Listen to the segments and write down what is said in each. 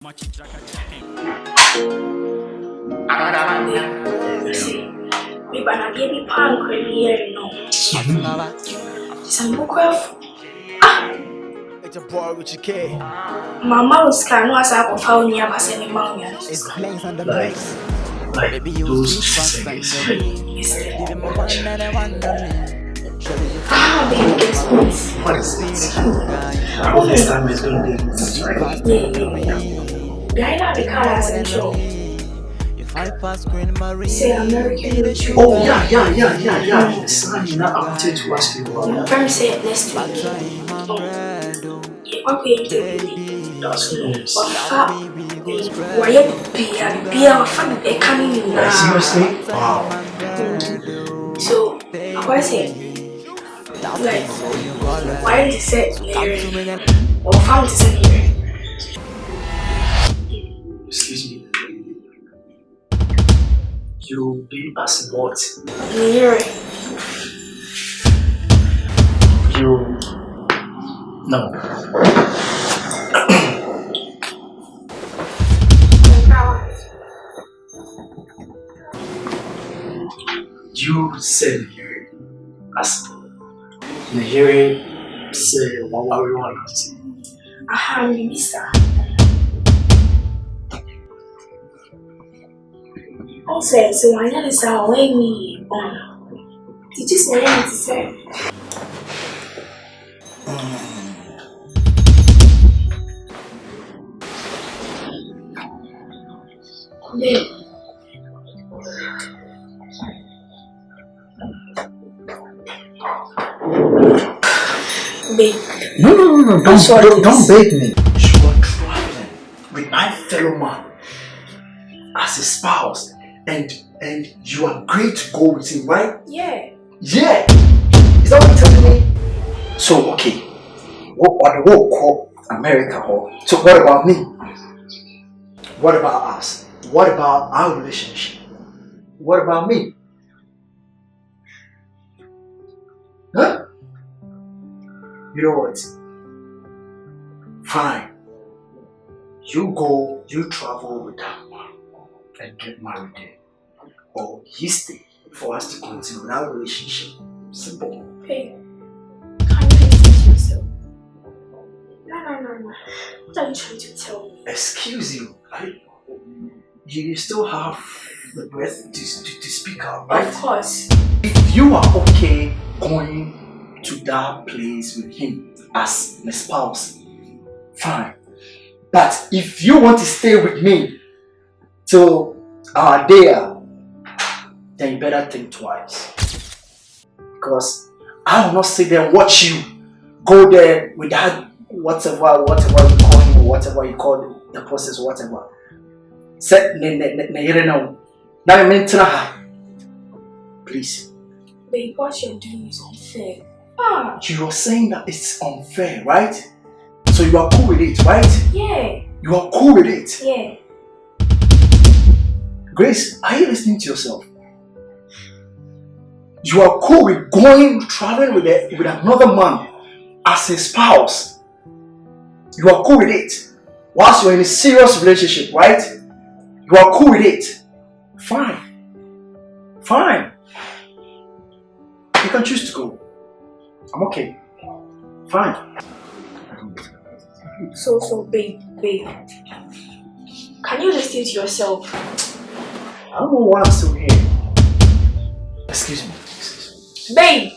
We banana baby punk here, no. Some book of it's a boy with your K. Mama was kind of found near us any mountain. It's planes on the base. Like those things. What is it? I hope this time is going to be this, right? Behind the colors and show. Say American. Oh, yeah. Sorry, I wanted to ask you about that. From say next week. Okay, That's nice. Why you be a fan coming in now? Seriously? Wow. So, what I say? Like, why did you say Larry? Or found to say Larry? Excuse me. You be as what? Larry. You. No. You said hearing as the hearing say what we want to see. Aha, Minister. Also, so I know this away me on. Did you say anything to say? Babe. Babe. No. Don't beg me. You are traveling with my fellow man as a spouse, and you agreed to go with him, right? Yeah. Yeah. Is that what you're telling me? So okay. What the world call America? So what about me? What about us? What about our relationship? What about me? Huh? You know what? Fine. You go, you travel with that man and get married there. Or he stay for us to continue our relationship. Simple. Hey, can't you listen to yourself? No. What are you trying to tell me? Excuse you. You still have the breath to speak out, right? Of course. If you are okay going to that place with him as my spouse, fine. But if you want to stay with me till our day, then you better think twice. Because I will not sit there and watch you go there with that whatever you call him or whatever you call the process or whatever. Please. Babe, what you're doing is unfair. You are saying that it's unfair, right? So you are cool with it, right? Yeah. You are cool with it? Yeah. Grace, are you listening to yourself? You are cool with traveling with another man as a spouse. You are cool with it. Whilst you're in a serious relationship, right? You are cool with it. Fine. You can choose to go. I'm okay. Fine. So, babe. Can you listen to yourself? I don't know why I'm still here. Excuse me. Babe!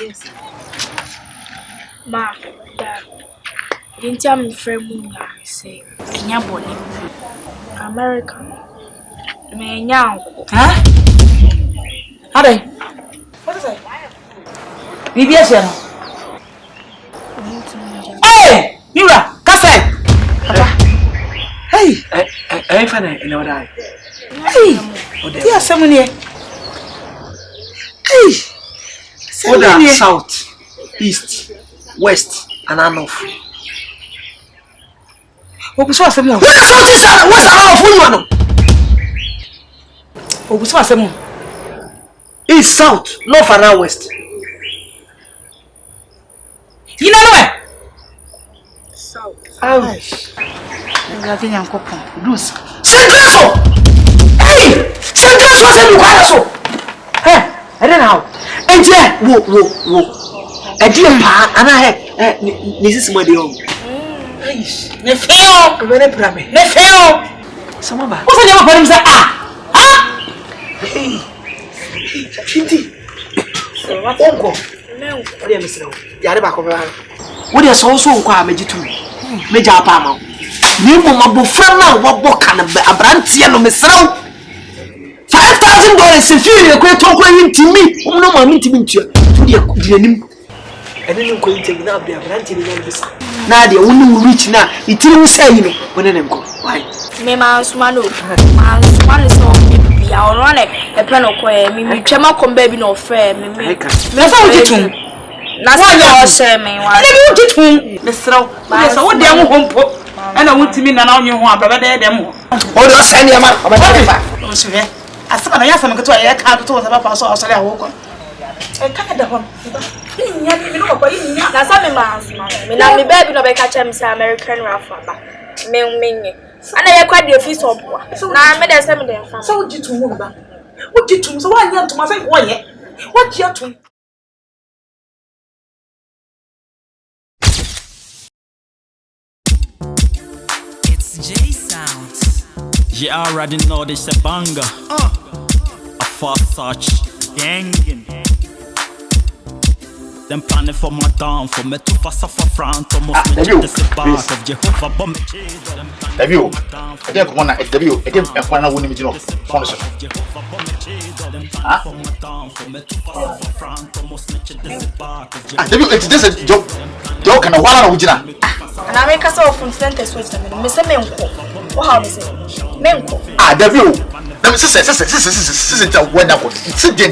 Yes. Ma, Dad. Didn't tell me friend say American. Me now. Huh? How do? What is it? BBS ya. Hey, Mira, Kasai. Hey. I find it in order. Hey. Dear someone here. Hey. Order south, east, west, and north. Obuso asem o. What's around for you no? Obuso asem o. East, south, north and west. You know where? South. Ouch. Ngati nyankopon. Lose. Central. Hey! Central so say you kwara so. Hey, I don't know. Enje, wo. Edie pa ana he. This is money on. Ne feo. Very prame. Ne feo. Sama ba. What's your name say Hey. Chinti. So what? Onko. No. Ode mesre wo. Yare ba ko be wan. Wo de so nko a mejitu. Meja pa ma. Ni mo mabofra na wo boka na abrantie no mesre wo. $5,000 in fee you go talk when intimi. No ma intimi ntua. To de anim. Ene ni nko intimi na abia abrantie ni na bisa. Na de wonu reach na itiri wo say you no. Wona ne nko. Why? Me man sumano. Man sumano so ya ono na e pe no ko e mi twema ko ba bi no frɛ me. Me fa wujitum. Na sa o se me wa. Na bi wujitum. Mesraw. Yes, wo de ho hompo. Ana wuntimi na na onye ho ababa de dem ho. O de say ne ma. Ababa. O so he. Asaba na yasa me keto ya ka to sa papa so osore a wo ko. E ka da ho. Nya bi no ko nya. Na sa me man sumano. Me na me ba bi no be ka chem say American Rafa ba. Me. Ana ye kwa de fi so boa. Na me de say me de fa. So wujitum wo ba. Wujitum so wa nya ntoma say wo ye. Wo kia tum. J Sounds. You already know this a banger. A fast touch, gangin'. Them planning for my down, for me to pass off a front. Almost me to the back of Jehovah, but me W. I can't come on. W. I can't find out when you know. Sponsor. W. It's just a joke. Joke and a while original. And I make us off from Sentes with them. Mr. Menko. What how is it? Menko. W. This when I was. Send them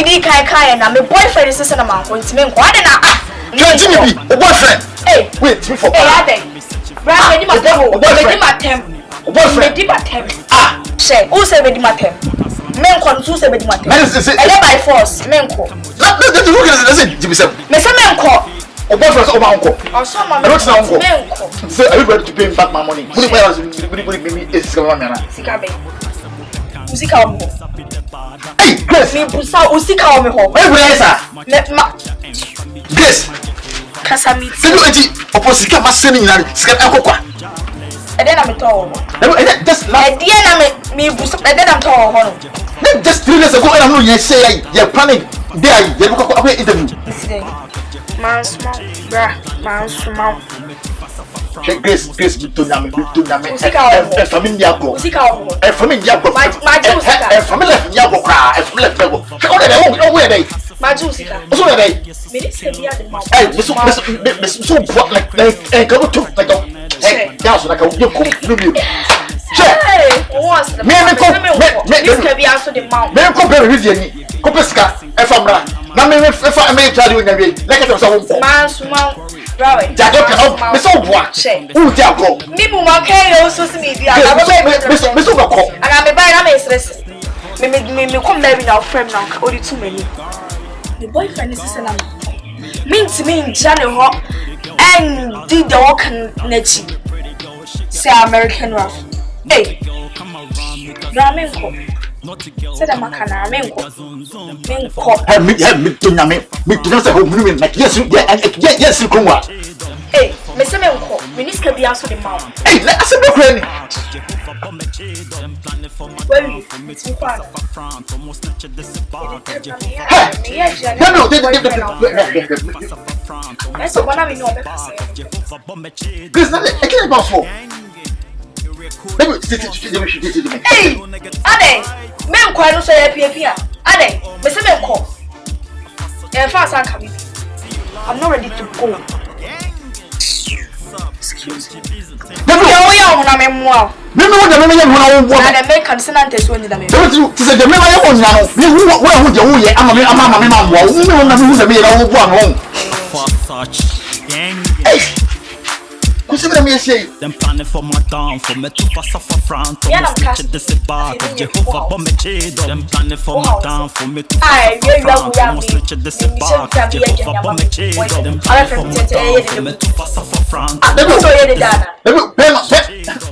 me kai and I'm a boyfriend is a man going to Menko. I don't know. A boyfriend. Hey, wait for. Hey, Brad, my devil. Boyfriend. Say, who say with my temp? Menko, who say with my temp? And by force, Menko. Mr. Menko. A boyfriend or my uncle. Or someone. I don't know uncle. So are you ready to pay back my money? Put it where I was is Sikabe. Usika. Hey, Grace. Me busa usika o me ho. Hey, Grace. Grace. Kasami. Send you eti opposite ma sending na sika akokwa. E dey na me to. Just like e dey na me busa e dey na to ho no. Just 3 days ago and I'm not say you planning there you go go interview. Man small, bra, man small. Grace, to Nami. Family Yago. A family Yago. A family Yago cry. A family Yago. Oh, where they? My Jusica. So where they? Hey, so what like go to like a hey, that's like a you cook. Hey, what's the this can be also the mount. Me compare with you. Kopeska, e famra. Na me tell you na we. Like it was a man small. Right. Jago can me so what? Who Jago? Me bu ma kai social media. Me so go. And I me buy na me stress. Me come there now frame now. Only too many. The boyfriend is saying me in January and did the work nechi. Say American Raf. Hey. Ramenko. Say the makana Ramenko. Me to not say home like yes you come what? Hey, me say menko. Me need to be also the mouth. Hey, I say me crazy. Hey, Ade, men kwa no so ya pia. Ade, me say menko. Fast I come. I'm not ready to go. Excuse me. You na memoa. Me what the me you na the make consonant is when the me. To say the me you on now. Me who the who ye ama me ma wo. Me na who say me na wo bo an. Fast touch. Gang. Kusema me say. Them planning for my down, for me to pass off a front. Almost reach the spot of Jehovah, but me cheat. Them planning for my down, for me to pass off a front. Almost reach the spot of Jehovah, but me cheat. Them planning for my down, for me to pass off a front.